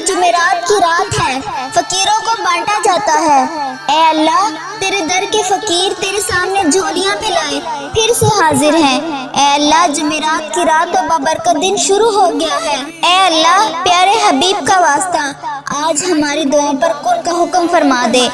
جمعرات کی رات ہے، فقیروں کو بانٹا جاتا ہے۔ اے اللہ تیرے در کے فقیر تیرے سامنے جھولیاں پھیلائے پھر سے حاضر ہیں۔ اے اللہ جمعرات کی رات و بابرکت دن شروع ہو گیا ہے۔ اے اللہ پیارے حبیب کا واسطہ آج ہماری دعاؤں پر کن کا حکم فرما دے۔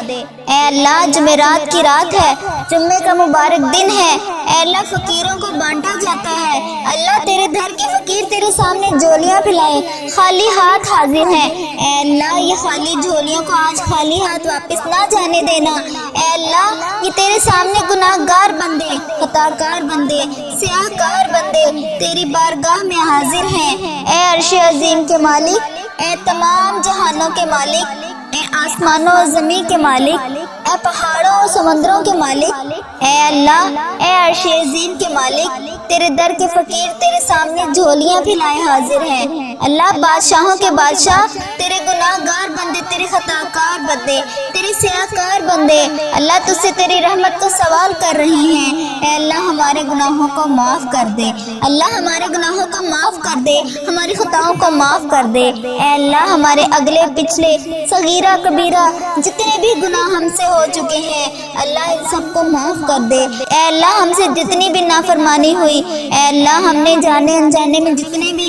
اے اللہ جمعرات کی رات ہے، جمعے کا مبارک دن ہے۔ اے اللہ فقیروں کو بانٹا جاتا ہے۔ اللہ تیرے دھر کے فقیر تیرے سامنے جھولیاں پھیلائے خالی ہاتھ حاضر ہیں۔ اے اللہ یہ خالی جھولیوں کو آج خالی ہاتھ واپس نہ جانے دینا۔ اے اللہ یہ تیرے سامنے گناہ گار بندے، خطا کار بندے، سیاہ کار بندے تیری بارگاہ میں حاضر ہیں۔ اے عرش عظیم کے مالک، اے تمام جہانوں کے مالک، اے آسمانوں اور زمین کے مالک، اے پہاڑوں اور سمندروں کے مالک، اے اللہ اے عرش عظیم کے مالک، تیرے در کے فقیر تیرے سامنے جھولیاں پھیلائے حاضر ہیں۔ اللہ بادشاہوں کے بادشاہ تیرے گناہ گار بندے، تیرے خطا کار بندے، تیرے سیاہ کار بندے اللہ تجھ سے تیری رحمت کو سوال کر رہے ہیں۔ اے اللہ ہمارے گناہوں کو معاف کر دے، اللہ ہمارے گناہوں کو معاف کر دے، ہماری خطاؤں کو معاف کر دے۔ اے اللہ ہمارے اگلے پچھلے صغیرہ کبیرہ جتنے بھی گناہ ہم سے ہو چکے ہیں اللہ ان سب کو معاف کر دے۔ اے اللہ ہم سے جتنی بھی نافرمانی ہوئی، اے اللہ ہم نے جانے انجانے میں جتنے بھی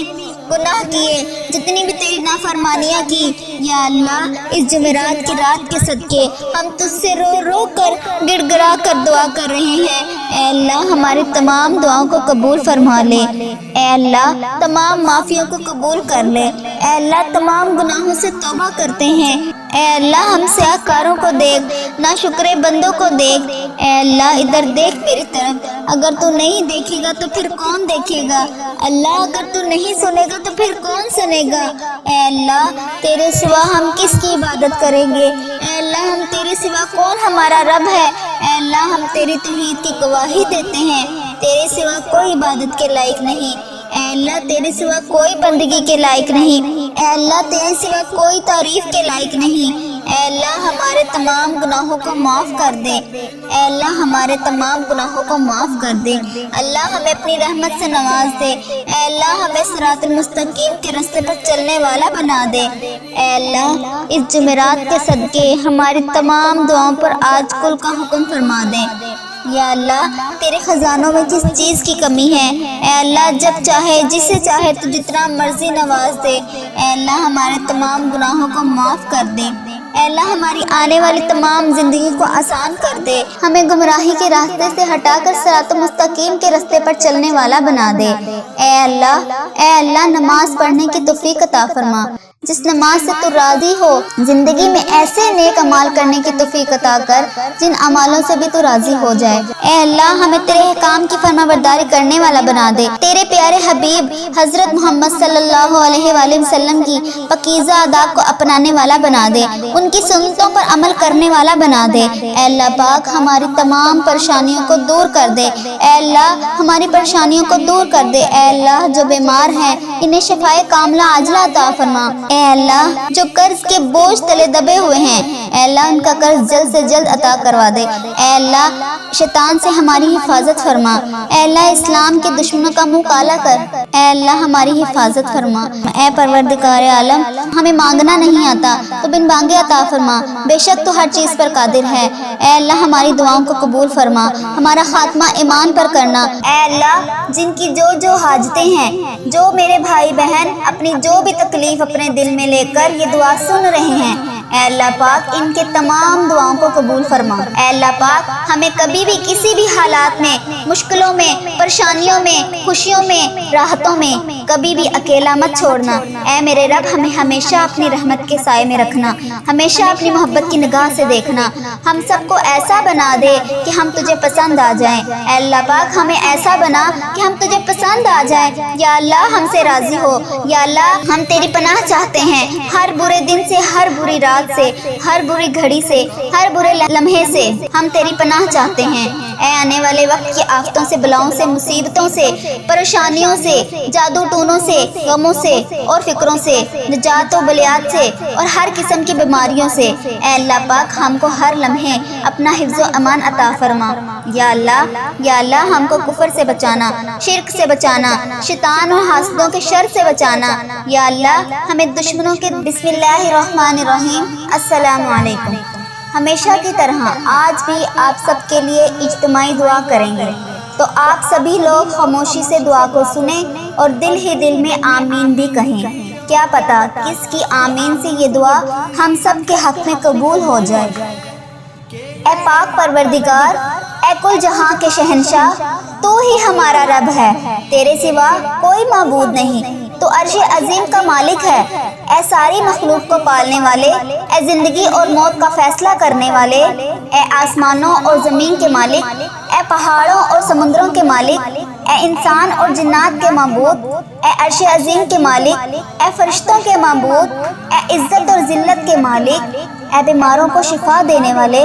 گناہ کیے، جتنی بھی تیری نافرمانیاں کی، یا اللہ اس جمعرات کی رات کے صدقے ہم تجھ سے رو رو کر گڑ گڑا کر دعا کر رہے ہیں۔ اے اللہ ہماری تمام دعاؤں کو قبول فرما لے۔ اے اللہ تمام معافیوں کو قبول کر لے۔ اے اللہ تمام گناہوں سے توبہ کرتے ہیں۔ اے اللہ ہم سیاہ کاروں کو دیکھ، ناشکرے بندوں کو دیکھ۔ اے اللہ ادھر دیکھ میری طرف، اگر تو نہیں دیکھے گا تو پھر کون دیکھے گا؟ اللہ اگر تو نہیں سنے گا تو پھر کون سنے گا؟ اے اللہ تیرے سوا ہم کس کی عبادت کریں گے؟ اے اللہ ہم تیرے سوا کون ہمارا رب ہے؟ اے اللہ ہم تیری توحید کی گواہی دیتے ہیں، تیرے سوا کوئی عبادت کے لائق نہیں۔ اے اللہ تیرے سوا کوئی بندگی کے لائق نہیں۔ اے اللہ تیرے سوا کوئی تعریف کے لائق نہیں۔ اے اللہ ہمارے تمام گناہوں کو معاف کر دے۔ اے اللہ ہمارے تمام گناہوں کو معاف کر دے۔ اللہ ہمیں اپنی رحمت سے نواز دے۔ اے اللہ ہمیں صراط المستقیم کے راستے پر چلنے والا بنا دے۔ اے اللہ اس جمعرات کے صدقے ہماری تمام دعاؤں پر آج کل کا حکم فرما دے۔ یا اللہ تیرے خزانوں میں جس چیز کی کمی ہے، اے اللہ جب چاہے جسے چاہے تو جتنا مرضی نواز دے۔ اے اللہ ہمارے تمام گناہوں کو معاف کر دے۔ اے اللہ ہماری آنے والی تمام زندگی کو آسان کر دے، ہمیں گمراہی کے راستے سے ہٹا کر صراط مستقیم کے راستے پر چلنے والا بنا دے۔ اے اللہ نماز پڑھنے کی توفیق عطا فرما، جس نماز سے تو راضی ہو۔ زندگی میں ایسے نیک اعمال کرنے کی توفیق عطا کر جن اعمالوں سے بھی تو راضی ہو جائے۔ اے اللہ ہمیں تیرے احکام کی فرما برداری کرنے والا بنا دے۔ تیرے پیارے حبیب حضرت محمد صلی اللہ علیہ وآلہ وسلم کی پاکیزہ آداب کو اپنانے والا بنا دے، ان کی سنتوں پر عمل کرنے والا بنا دے۔ اے اللہ پاک ہماری تمام پریشانیوں کو دور کر دے۔ اے اللہ ہماری پریشانیوں کو دور کر دے۔ اے اللہ جو بیمار ہیں انہیں شفائے کاملہ عاجلہ عطا فرما۔ اے اللہ جو قرض کے بوجھ تلے دبے ہوئے ہیں، اے اللہ ان کا قرض جلد سے جلد عطا کروا دے۔ اے اللہ شیطان سے ہماری حفاظت فرما۔ اے اللہ اسلام کے دشمنوں کا منہ کالا کر۔ اے اللہ ہماری حفاظت فرما۔ اے پروردگار عالم ہمیں مانگنا نہیں آتا تو بن مانگے عطا فرما، بے شک تو ہر چیز پر قادر ہے۔ اے اللہ ہماری دعاؤں کو قبول فرما، ہمارا خاتمہ ایمان پر کرنا۔ اے اللہ جن کی جو حاجتیں ہیں، جو میرے بھائی بہن اپنی جو بھی تکلیف اپنے دل میں لے کر یہ دعا سن رہے ہیں، اے اللہ پاک ان کے تمام دعاؤں کو قبول فرما۔ اے اللہ پاک ہمیں کبھی بھی کسی بھی حالات میں، مشکلوں میں، پریشانیوں میں، خوشیوں میں، راحتوں میں کبھی بھی اکیلا مت چھوڑنا۔ اے میرے رب ہمیں ہمیشہ اپنی رحمت کے سائے میں رکھنا، ہمیشہ اپنی محبت کی نگاہ سے دیکھنا۔ ہم سب کو ایسا بنا دے کہ ہم تجھے پسند آ جائیں۔ اے اللہ پاک ہمیں ایسا بنا کہ ہم تجھے پسند آ جائیں۔ یا اللہ ہم سے راضی ہو۔ یا اللہ ہم تیری پناہ چاہتے ہیں ہر برے دن سے، ہر بری رات رات سے، ہر بری گھڑی سے، ہر برے لمحے سے ہم تیری پناہ چاہتے ہیں۔ اے آنے والے وقت کی آفتوں سے، بلاؤں سے، مصیبتوں سے، پریشانیوں سے، جادو ٹونوں سے، غموں سے اور فکروں سے، نجات و بلیات سے اور ہر قسم کی بیماریوں سے اے اللہ پاک ہم کو ہر لمحے اپنا حفظ و امان عطا فرما۔ یا اللہ ہم کو کفر سے بچانا، شرک سے بچانا، شیطان اور حاسدوں کے شر سے بچانا۔ یا اللہ ہمیں دشمنوں کے بسم اللہ الرحمن الرحیم السلام علیکم۔ ہمیشہ کی طرح آج بھی آپ سب کے لیے اجتماعی دعا کریں گے، تو آپ سبھی لوگ خاموشی سے دعا کو سنیں اور دل ہی دل میں آمین بھی کہیں۔ کیا پتا کس کی آمین سے یہ دعا ہم سب کے حق میں قبول ہو جائے۔ اے پاک پروردگار، اے کل جہاں کے شہنشاہ، تو ہی ہمارا رب ہے، تیرے سوا کوئی معبود نہیں۔ تو عرش عظیم کا مالک ہے، اے ساری مخلوق کو پالنے والے، اے زندگی اور موت کا فیصلہ کرنے والے، اے آسمانوں اور زمین کے مالک، اے پہاڑوں اور سمندروں کے مالک، اے انسان اور جنات کے معبود، اے عرش عظیم کے مالک، اے فرشتوں کے معبود، اے عزت اور ذلت کے مالک، اے بیماروں کو شفا دینے والے،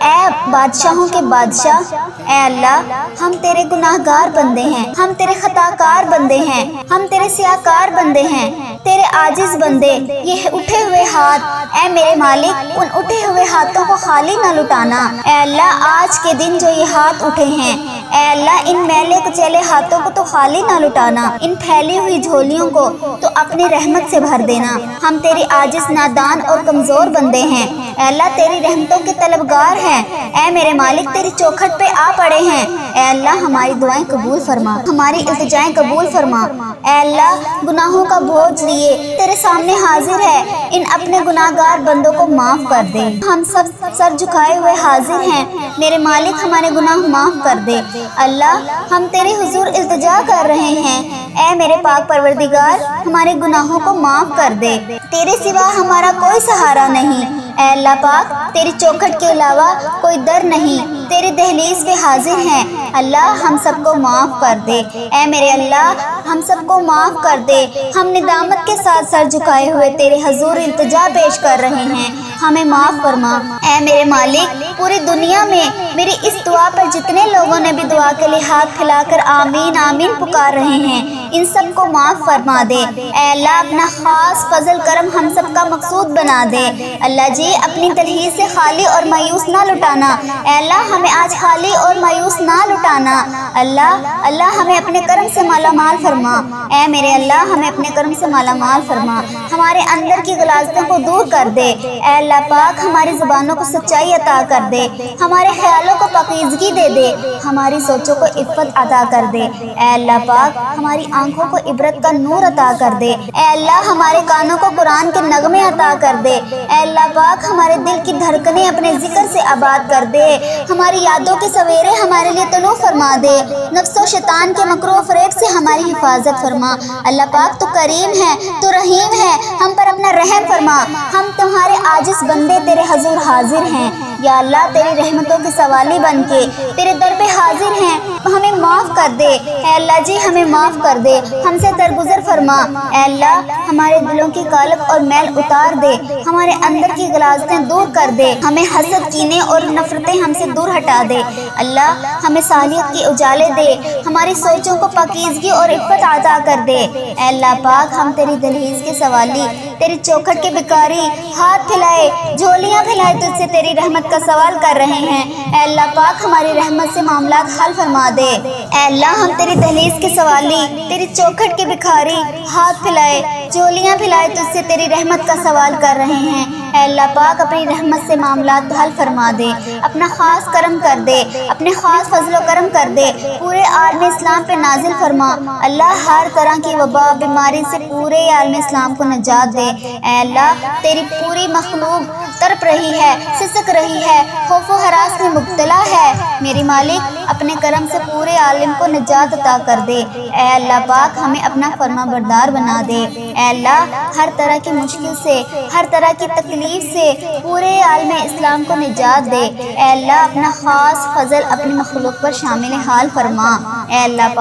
اے بادشاہوں کے بادشاہ، اے اللہ ہم تیرے گناہ گار بندے ہیں، ہم تیرے خطا کار بندے ہیں، ہم تیرے سیاکار بندے ہیں، تیرے عاجز بندے۔ یہ اٹھے ہوئے ہاتھ اے میرے مالک، ان اٹھے ہوئے ہاتھوں کو خالی نہ لٹانا۔ اے اللہ آج کے دن جو یہ ہاتھ اٹھے ہیں، اے اللہ ان میلے کچیلے ہاتھوں کو تو خالی نہ لٹانا، ان پھیلی ہوئی جھولیوں کو تو اپنی رحمت سے بھر دینا۔ ہم تیری عاجز، نادان اور کمزور بندے ہیں، اے اللہ تیری رحمتوں کے طلبگار ہیں۔ اے میرے مالک تیری چوکھٹ پہ آ پڑے ہیں، اے اللہ ہماری دعائیں قبول فرما، ہماری التجائیں قبول فرما۔ اے اللہ گناہوں کا بوجھ لیے تیرے سامنے حاضر ہے، ان اپنے گناہ گار بندوں کو معاف کر دے۔ ہم سب سر جھکائے ہوئے حاضر ہیں، میرے مالک ہمارے گناہ معاف کر دے۔ اللہ ہم تیرے حضور التجا کر رہے ہیں، اے میرے پاک پروردگار ہمارے گناہوں کو معاف کر دے، تیرے سوا ہمارا کوئی سہارا نہیں۔ اے اللہ پاک تیری چوکھٹ کے علاوہ کوئی در نہیں، تیری دہلیز پہ حاضر ہیں، اللہ ہم سب کو معاف کر دے۔ اے میرے اللہ ہم سب کو معاف کر دے، ہم ندامت کے ساتھ سر جھکائے ہوئے تیرے حضور التجا پیش کر رہے ہیں، ہمیں معاف فرما۔ اے میرے مالک پوری دنیا میں میری اس دعا پر جتنے لوگوں نے بھی دعا کے لیے ہاتھ پھیلا کر آمین آمین پکار رہے ہیں، ان سب کو معاف فرما دے۔ اے اللہ اپنا خاص فضل کرم ہم سب کا مقصود بنا دے۔ اللہ جی اپنی دلہیز سے خالی اور مایوس نہ لٹانا، اے اللہ ہمیں آج خالی اور مایوس نہ لٹانا۔ اللہ ہمیں اپنے کرم سے مالا مال فرما، اے میرے اللہ ہمیں اپنے کرم سے مالا مال فرما، ہمارے اندر کی غلاظتوں کو دور کر دے۔ اے اللہ پاک ہماری زبانوں کو سچائی عطا کر دے، ہمارے خیالوں کو پاکیزگی دے دے، ہماری سوچوں کو عفت عطا کر دے۔ اے اللہ پاک ہماری آنکھوں کو عبرت کا نور عطا کر دے۔ اے اللہ ہمارے کانوں کو قرآن کے نغمے عطا کر دے۔ اے اللہ پاک ہمارے دل کی دھڑکنیں اپنے ذکر سے آباد کر دے، ہماری یادوں کے سویرے ہمارے لیے طلوع فرما دے، نفس و شیطان کے مکر و فریب سے ہماری حفاظت فرما۔ اللہ پاک تو کریم ہے، تو رحیم ہے، ہم پر اپنا رحم فرما، ہم تمہارے عاجز بندے تیرے حضور حاضر ہیں۔ یا اللہ تیری رحمتوں کے سوالی بن کے تیرے در پہ حاضر ہیں، ہمیں معاف کر دے۔ اے اللہ جی ہمیں معاف کر دے، ہم سے درگزر فرما۔ اے اللہ ہمارے دلوں کی کالک اور میل اتار دے، ہمارے اندر کی غلاظتیں دور کر دے، ہمیں حسد، کینے اور نفرتیں ہم سے دور ہٹا دے۔ اللہ ہمیں صالحیت کی اجالے دے، ہماری سوچوں کو پاکیزگی اور عفت عطا کر دے۔ اے اللہ پاک ہم تیری دلہیز کے سوالی، تیری چوکھٹ کے بھکاری، ہاتھ پھیلائے جھولیاں پھیلائے تجھ سے تیری رحمت کا سوال کر رہے ہیں۔ اے اللہ پاک ہماری رحمت سے معاملات حل فرما دے۔ اے اللہ ہم تیری دہلیز کے سوالی، تیری چوکھٹ کے بھکاری، ہاتھ پھیلائے جھولیاں پھیلائے تجھ سے تیری رحمت کا سوال کر رہے ہیں۔ اے اللہ پاک اپنی رحمت سے معاملات حل فرما دے، اپنا خاص کرم کر دے، اپنے خاص فضل و کرم کر دے، پورے عالم اسلام پہ نازل فرما۔ اللہ ہر طرح کی وبا بیماری سے پورے عالم اسلام کو نجات دے۔ اے اللہ تیری پوری مخلوق تڑپ رہی ہے، سسک رہی ہے، خوف و ہراس میں مبتلا ہے، میری مالک اپنے کرم سے پورے عالم کو نجات عطا کر دے۔ اے اللہ پاک ہمیں اپنا فرما بردار بنا دے۔ اے اللہ ہر طرح کی مشکل سے، ہر طرح کی تکلیف سے پورے عالم اسلام کو نجات دے۔ اے اللہ اپنا خاص فضل اپنی مخلوق پر شامل حال فرما۔ اے اللہ